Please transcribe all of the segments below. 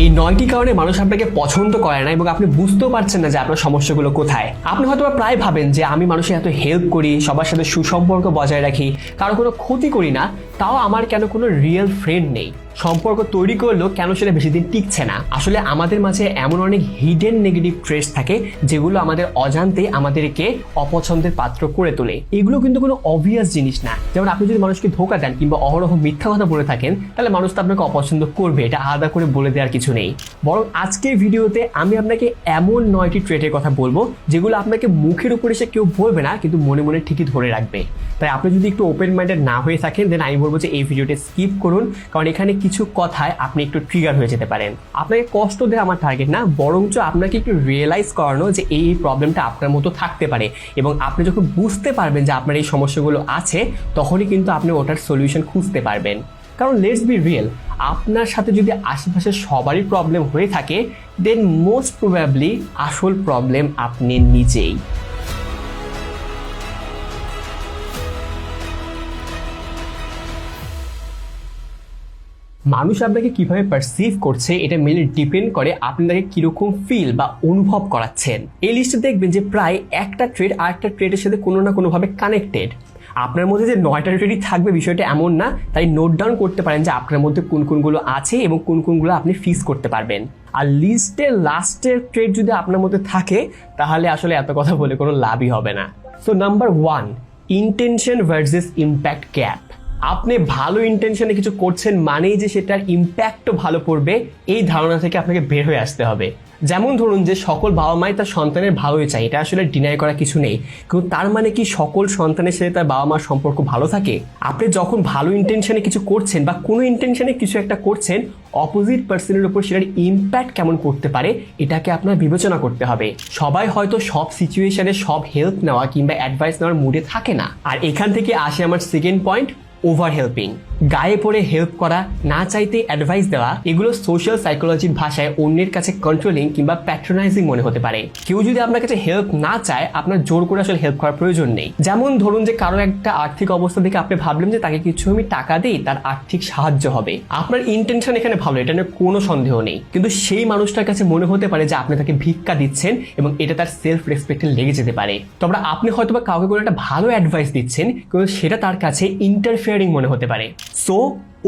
এই 9টি কারণে মানুষ আপনাকে পছন্দ করে না এবং আপনি বুঝতেও পারছেন না যে আপনার সমস্যাগুলো কোথায়। আপনি হয়তো প্রায় ভাবেন যে আমি মানুষের এত হেল্প করি, সবার সাথে সুসম্পর্ক বজায় রাখি, কারো কোনো ক্ষতি করি না, তাও আমার কেন কোনো রিয়েল ফ্রেন্ড নেই। সম্পর্ক তৈরি করলেও কেন সেটা বেশি দিন টিকছে না। আসলে আমাদের মাঝে এমন অনেক হিডেন নেগেটিভ ট্রেস থাকে যেগুলো আমাদের অজান্তে আমাদেরকে অপছন্দের পাত্র করে তোলে। এগুলো কিন্তু কোনো অবভিয়াস জিনিস না। যেমন আপনি যদি মানুষকে ধোঁকা দেন কিংবা অহরহ মিথ্যা কথা বলে থাকেন, তাহলে মানুষ তো আপনাকে অপছন্দ করবে, এটা আলাদা করে বলে দেওয়ার কিছু নেই। বরং আজকের ভিডিওতে আমি আপনাকে এমন 9টি ট্রেটের কথা বলবো যেগুলো আপনাকে মুখের উপরে এসে কেউ বলবে না, কিন্তু মনে মনে ঠিকই ধরে রাখবে। তাই আপনি যদি একটু ওপেন মাইন্ডেড না হয়ে থাকেন, দেন আমি বলবো যে এই ভিডিওটা স্কিপ করুন, কারণ এখানে কিছু কথায় আপনি একটু ট্রিগার হয়ে যেতে পারেন। আপনাকে কষ্ট দেওয়া আমার টার্গেট না, বরঞ্চ আপনাকে একটু রিয়েলাইজ করানো যে এই প্রবলেমটা আপনার মতো থাকতে পারে, এবং আপনি যখন বুঝতে পারবেন যে আপনার এই সমস্যাগুলো আছে, তখনই কিন্তু আপনি ওটার সলিউশন খুঁজতে পারবেন। কারণ লেটস বি রিয়েল, আপনার সাথে যদি আশেপাশে সবারই প্রবলেম হয়ে থাকে, দেন মোস্ট প্রবাবলি আসল প্রবলেম আপনি নিজেই। মানুষ আপনাকে কিভাবে পারসিভ করছে এটা মেনলি ডিপেন্ড করে আপনি তাকে কিরকম ফিল বা অনুভব করাচ্ছেন। এই লিস্টে দেখবেন যে প্রায় একটা ট্রেড আরেকটা ট্রেডের সাথে কোনো না কোনোভাবে কানেক্টেড। আপনার মধ্যে যে 9টা ট্রেডই থাকবে বিষয়টা এমন না, তাই নোট ডাউন করতে পারেন যে আপনার মধ্যে কোন কোনগুলো আছে এবং কোন কোনগুলো আপনি ফিক্স করতে পারবেন। আর লিস্টের লাস্টের ট্রেড যদি আপনার মধ্যে থাকে, তাহলে আসলে এত কথা বলে কোনো লাভই হবে না। So number 1, intention versus impact gap. আপনি ভালো ইন্টেনশনে কিছু করছেন মানেই যে সেটার ইম্প্যাক্টও ভালো পড়বে, এই ধারণা থেকে আপনাকে বের হয়ে আসতে হবে। যেমন ধরুন যে সকল বাবা মাই তার সন্তানের ভালোই চায়, এটা আসলে ডিনাই করা কিছু নেই, কিন্তু তার মানে কি সকল সন্তানের সাথে তার বাবা মার সম্পর্ক ভালো থাকে? আপনি যখন ভালো ইন্টেনশনে কিছু করছেন বা কোনো ইন্টেনশনে কিছু একটা করছেন, অপোজিট পার্সনের উপর সেটার ইম্প্যাক্ট কেমন করতে পারে এটাকে আপনার বিবেচনা করতে হবে। সবাই হয়তো সব সিচুয়েশনে সব হেল্প নেওয়া কিংবা অ্যাডভাইস নেওয়ার মুডে থাকে না। আর এখান থেকে আসে আমার সেকেন্ড পয়েন্ট, ওভার হেল্পিং। গায়ে পড়ে হেল্প করা, না চাইতে অ্যাডভাইস দেওয়া, এগুলো সোশ্যাল সাইকোলজির ভাষায় অন্যের কাছে কন্ট্রোলিং কিংবা প্যাট্রোনাইজিং মনে হতে পারে। কেউ যদি আপনার কাছে হেল্প না চায়, আপনার জোর করে আসলে হেল্প করার প্রয়োজন নেই। যেমন ধরুন যে কারো একটা আর্থিক অবস্থা দেখে আপনি ভাবলেন যে তাকে কিছু আমি টাকা দিই, তার আর্থিক সাহায্য হবে। আপনার ইন্টেনশন এখানে ভালো, এটা নিয়ে কোনো সন্দেহ নেই, কিন্তু সেই মানুষটার কাছে মনে হতে পারে যে আপনি তাকে ভিক্ষা দিচ্ছেন এবং এটা তার সেলফ রেসপেক্টে লেগে যেতে পারে। তবে আপনি হয়তো বা কাউকে কোনো একটা ভালো অ্যাডভাইস দিচ্ছেন, কিন্তু সেটা তার কাছে ইন্টারফেয়ারিং মনে হতে পারে। সো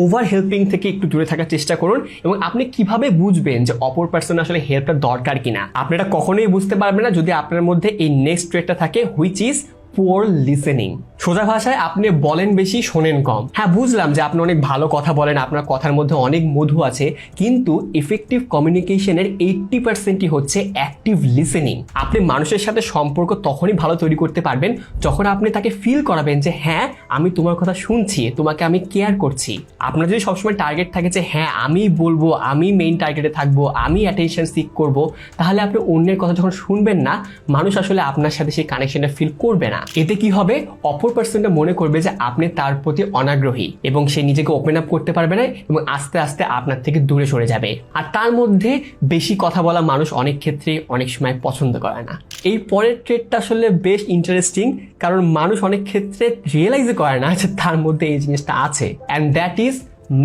ওভার হেল্পিং থেকে একটু দূরে থাকার চেষ্টা করুন। এবং আপনি কিভাবে বুঝবেন যে অপর পার্সন আসলে হেল্পটা দরকার কিনা? আপনি এটা কখনোই বুঝতে পারবেন না যদি আপনার মধ্যে এই নেক্সট ট্রেটটা থাকে, হুইচ ইজ পুয়ার লিসেনিং। সোজা ভাষায় আপনি বলেন বেশি, শোনেন কম। হ্যাঁ, বুঝলাম যে আপনি অনেক ভালো কথা বলেন, আপনার কথার মধ্যে অনেক মধু আছে, কিন্তু এফেক্টিভ কমিউনিকেশনের 80%ই হচ্ছে অ্যাক্টিভ লিসেনিং। আপনি মানুষের সাথে সম্পর্ক তখনই ভালো তৈরি করতে পারবেন যখন আপনি তাকে ফিল করাবেন যে হ্যাঁ, আমি তোমার কথা শুনছি, তোমাকে আমি কেয়ার করছি। আপনার যদি সবসময় টার্গেট থাকে যে হ্যাঁ আমি বলবো, আমি মেইন টার্গেটে থাকবো, আমি অ্যাটেনশন সিক করব, তাহলে আপনি অন্যের কথা যখন শুনবেন না, মানুষ আসলে আপনার সাথে সেই কানেকশনটা ফিল করবে না। এতে কি হবে, অপর পার্সনটা মনে করবে যে আপনি তার প্রতি অনাগ্রহী এবং সে নিজেকে ওপেন আপ করতে পারবে না এবং আস্তে আস্তে আপনার থেকে দূরে সরে যাবে। আর তার মধ্যে বেশি কথা বলা মানুষ অনেক ক্ষেত্রে অনেক সময় পছন্দ করে না। এই পরের ট্রেডটা আসলে বেশ ইন্টারেস্টিং, কারণ মানুষ অনেক ক্ষেত্রে রিয়েলাইজই করে না যে তার মধ্যে এই জিনিসটা আছে, and that is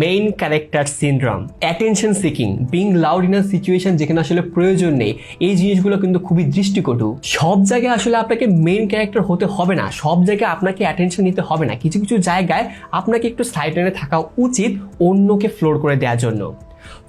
main character syndrome. Attention seeking, being loud in a situation যেখানে আসলে প্রয়োজন নেই, এই জিনিসগুলো কিন্তু খুবই দৃষ্টিকটু। সব জায়গায় আসলে আপনাকে মেইন ক্যারেক্টার হতে হবে না, সব জায়গায় আপনাকে অ্যাটেনশন নিতে হবে না। কিছু কিছু জায়গায় আপনাকে একটু সাইড লাইনে থাকা উচিত অন্যকে ফ্লোর করে দেওয়ার জন্য।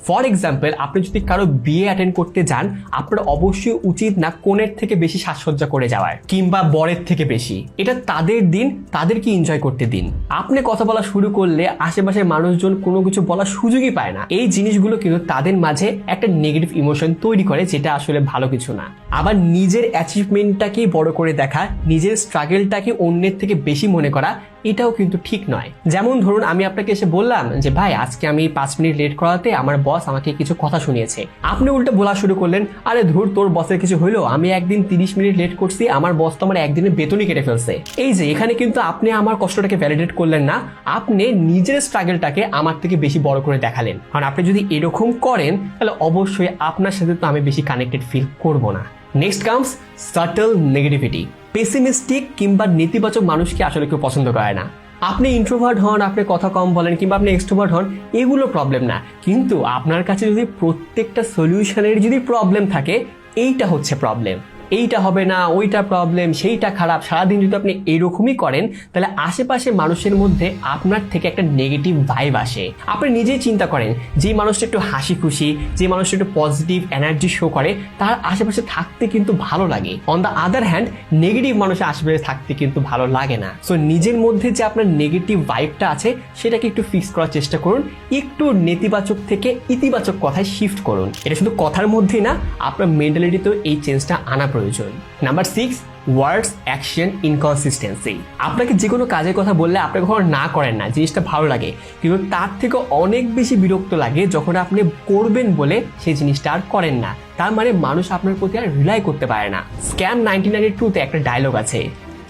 ফর এক্সাম্পল, আপনি যদি কারো বিয়ে অ্যাটেন্ড করতে যান, আপনার অবশ্যই উচিত না কনের থেকে বেশি সাজসজ্জা করে যাওয়ার কিংবা বরের থেকে বেশি। এটা তাদের দিন, তাদেরকে এনজয় করতে দিন। আপনি কথা বলা শুরু করলে আশেপাশের মানুষজন কোনো কিছু বলার সুযোগই পায় না। এই জিনিসগুলো কিন্তু তাদের মাঝে একটা নেগেটিভ ইমোশন তৈরি করে, যেটা আসলে ভালো কিছু না। আবার নিজের অ্যাচিভমেন্টটাকেই বড় করে দেখা, নিজের স্ট্রাগলটাকে অন্যের থেকে বেশি মনে করা, এটাও কিন্তু ঠিক নয়। যেমন ধরুন আমি আপনাকে এসে বললাম যে ভাই আজকে আমি 5 মিনিট লেট করাতে আমার বস আমাকে কিছু কথা শুনিয়েছে। আপনি উল্টো বলা শুরু করলেন, আরে ধুর, তোর বসের কিছু হইলো, আমি একদিন 30 মিনিট লেট করছি, আমার বস তো আমার একদিনের বেতনই কেটে ফেলছে। এই যে এখানে কিন্তু আপনি আমার কষ্টটাকে ভ্যালিডেট করলেন না, আপনি নিজের স্ট্রাগলটাকে আমার থেকে বেশি বড় করে দেখালেন। কারণ আপনি যদি এরকম করেন, তাহলে অবশ্যই আপনার সাথে তো আমি বেশি কানেক্টেড ফিল করবো না। Next comes subtle negativity. Pessimistic কিংবা নেতিবাচক মানুষকে আসলে কেউ পছন্দ করে না। আপনি ইন্ট্রোভার্ট হন, আপনি কথা কম বলেন কিংবা আপনি এক্সট্রোভার্ট হন, এগুলো প্রবলেম না, কিন্তু আপনার কাছে যদি প্রত্যেকটা সলিউশনের যদি প্রবলেম থাকে, এইটা হচ্ছে প্রবলেম। এইটা হবে না, ওইটা প্রবলেম, সেইটা খারাপ, সারাদিন যদি আপনি এরকমই করেন তাহলে আশেপাশে মানুষের মধ্যে আপনার থেকে একটা নেগেটিভ ভাইব আসে। আপনি নিজেই চিন্তা করেন, যে মানুষটা একটু হাসি খুশি, যে মানুষটা একটু পজিটিভ এনার্জি শো করে, তার আশেপাশে থাকতে কিন্তু ভালো লাগে। On the other hand negative মানুষের আশেপাশে থাকতে কিন্তু ভালো লাগে না। সো নিজের মধ্যে যে আপনার নেগেটিভ ভাইবটা আছে সেটাকে একটু ফিক্স করার চেষ্টা করুন, একটু নেতিবাচক থেকে ইতিবাচক কথায় শিফট করুন। এটা শুধু কথার মধ্যেই না, আপনার মেন্টালিটিতেও এই চেঞ্জটা আনা প্রয়োজন। নাম্বার 6, ওয়ার্ডস অ্যাকশন ইনকনসিস্টেন্সি। আপনাকে যে কোনো কাজের কথা বললে আপনি কখনো না করেন না, জিনিসটা ভালো লাগে, কিন্তু তার থেকে অনেক বেশি বিরক্ত লাগে যখন আপনি করবেন বলে সেই জিনিসটা আর করেন না। তার মানে মানুষ আপনার প্রতি আর রিলাই করতে পারে না। স্ক্যাম 1992 তে একটা ডায়লগ আছে,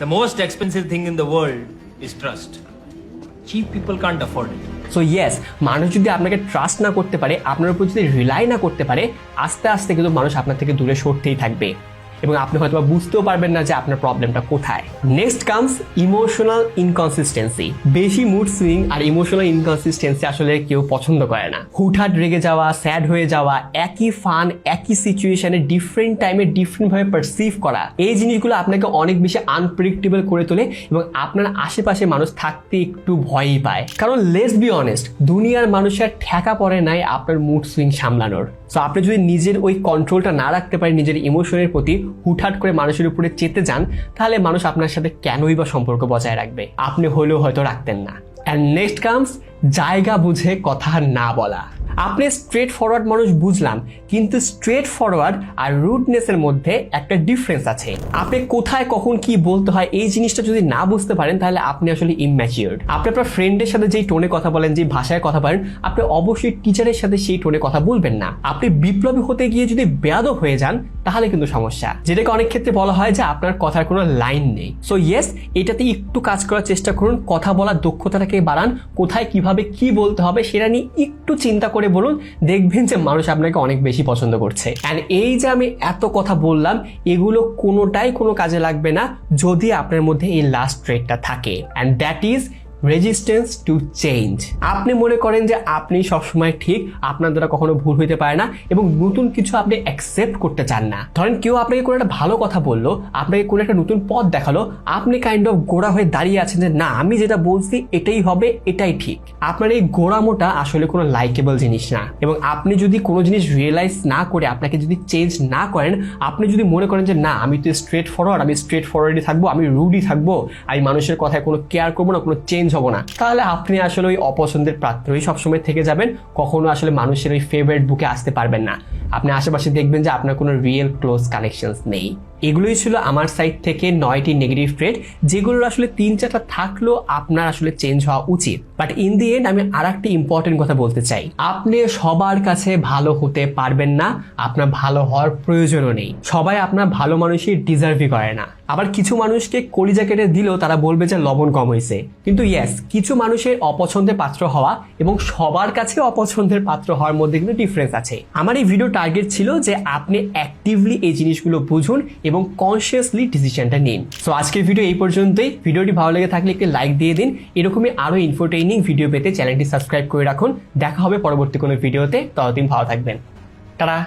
The most expensive thing in the world is trust. Cheap people can't afford it. So yes, মানুষ যদি আপনাকে ট্রাস্ট না করতে পারে, আপনার উপর যদি রিলাই না করতে পারে, আস্তে আস্তে কিন্তু মানুষ আপনার থেকে দূরে সরতেই থাকবে এবং আপনি হয়তো বুঝতেও পারবেন না যে আপনার প্রবলেমটা কোথায়। Next comes emotional inconsistency. বেশি মুড সুইং আর ইমোশনাল ইনকনসিস্টেন্সি আসলে কেউ পছন্দ করে না। হুটহাট রেগে যাওয়া, স্যাড হয়ে যাওয়া, একই ফান একই সিচুয়েশনে ডিফারেন্ট টাইমে ডিফারেন্ট ভাবে পারসিভ করা, এই জিনিসগুলো আপনাকে অনেক বেশি আনপ্রেডিক্টেবল করে তোলে এবং আপনার আশেপাশে মানুষ থাকতে একটু ভয়ই পায়। কারণ লেটস বি অনেস্ট, দুনিয়ার মানুষের ঠেকা পড়ে নাই আপনার মুড সুইং সামলানোর। সো আপনি যদি নিজের ওই কন্ট্রোলটা না রাখতে পারেন নিজের ইমোশনের প্রতি, হুটহাট করে মানুষের উপরে চেতে যান, তাহলে মানুষ আপনার সাথে কেনই বা সম্পর্ক বজায় রাখবে? আপনি হলেও হয়তো রাখতেন না। অ্যান্ড নেক্সট কামস জায়গা বুঝে কথা না বলা। আপনি স্ট্রেট ফরওয়ার্ড মানুষ বুঝলাম, কিন্তু স্ট্রেট ফরওয়ার্ড আর রুডনেসের মধ্যে একটা ডিফারেন্স আছে। আপনি কোথায় কখন কি বলতে হয় এই জিনিসটা যদি না বুঝতে পারেন তাহলে আপনি আসলে ইম্যাচিওরড। আপনি আপনার ফ্রেন্ডের সাথে যেই টোনে কথা বলেন, যে ভাষায় কথা বলেন, আপনি অবশ্যই টিচারের সাথে সেই টোনে কথা বলবেন না। আপনি বিপ্লবী হতে গিয়ে যদি বেয়াদব হয়ে যান তাহলে কিন্তু সমস্যা, যেটাকে অনেক ক্ষেত্রে বলা হয় যে আপনার কথার কোনো লাইন নেই। সো ইয়েস, এটাতে একটু কাজ করার চেষ্টা করুন, কথা বলার দক্ষতাটাকে বাড়ান, কোথায় কিভাবে কি বলতে হবে সেটা নিয়ে একটু চিন্তা করে বলুন, দেখবেন যে মানুষ আপনাকে অনেক বেশি পছন্দ করছে। অ্যান্ড এই যে আমি এত কথা বললাম, এগুলো কোনোটাই কোনো কাজে লাগবে না যদি আপনার মধ্যে এই লাস্ট ট্রেটটা থাকে, and that is resistance to change. আপনি মনে করেন যে আপনি সবসময় ঠিক, আপনার দ্বারা কখনো ভুল হইতে পারে না এবং নতুন কিছু আপনি অ্যাকসেপ্ট করতে চান না। ধরেন কেউ আপনাকে কোনো একটা ভালো কথা বললো, আপনাকে কোনো একটা নতুন পথ দেখালো, আপনি কাইন্ড অফ গোড়া হয়ে দাঁড়িয়ে আছেন যে না, আমি যেটা বলছি এটাই হবে, এটাই ঠিক। আপনার এই গোড়ামোটা আসলে কোনো লাইকেবল জিনিস না, এবং আপনি যদি কোনো জিনিস রিয়েলাইজ না করে আপনাকে যদি চেঞ্জ না করেন, আপনি যদি মনে করেন যে না আমি তো স্ট্রেট ফরওয়ার্ড, আমি স্ট্রেট ফরওয়ার্ডই থাকবো, আমি রুডই থাকবো, আমি মানুষের কথায় কোনো কেয়ার করবো না, কোনো চেঞ্জ হবো না, তাহলে আপনি আসলে ওই অপছন্দের পাত্রই সবসময় থেকে যাবেন, কখনো আসলে মানুষের ওই ফেভারিট বুকে আসতে পারবেন না। আপনি আশেপাশে দেখবেন যে আপনার কোনো রিয়েল ক্লোজ কানেকশনস নেই। এগুলোই ছিল আমার সাইড থেকে 9টি নেগেটিভ ট্রেট, যেগুলোর আসলে 3-4টা থাকলেও আপনার আসলে চেঞ্জ হওয়া উচিত। বাট ইন দি এন্ড আমি আর একটা ইম্পর্টেন্ট কথা বলতে চাই, আপনি সবার কাছে ভালো হতে পারবেন না, আপনার ভালো হওয়ার প্রয়োজনও নেই। সবাই আপনার ভালো মানুষই ডিজার্ভই করে না। আবার কিছু মানুষকে কলিজা কেটে দিলেও তারা বলবে যে লবণ কম হয়েছে। কিন্তু ইয়েস, কিছু মানুষের অপছন্দের পাত্র হওয়া এবং সবার কাছে অপছন্দের পাত্র হওয়ার মধ্যে কিন্তু ডিফারেন্স আছে। আমার এই ভিডিও টার্গেট ছিল যে আপনি অ্যাক্টিভলি এই জিনিসগুলো বুঝুন এবং কনসিয়াসলি ডিসিশনটা নিন। সো আজকের ভিডিও এই পর্যন্তই। ভিডিওটি ভালো লেগে থাকলে একটি লাইক দিয়ে দিন। এরকমই আরো ইনফোটেইনিং ভিডিও পেতে চ্যানেলটি সাবস্ক্রাইব করে রাখুন। দেখা হবে পরবর্তী কোনো ভিডিওতে, ততদিন ভালো থাকবেন। টাটা।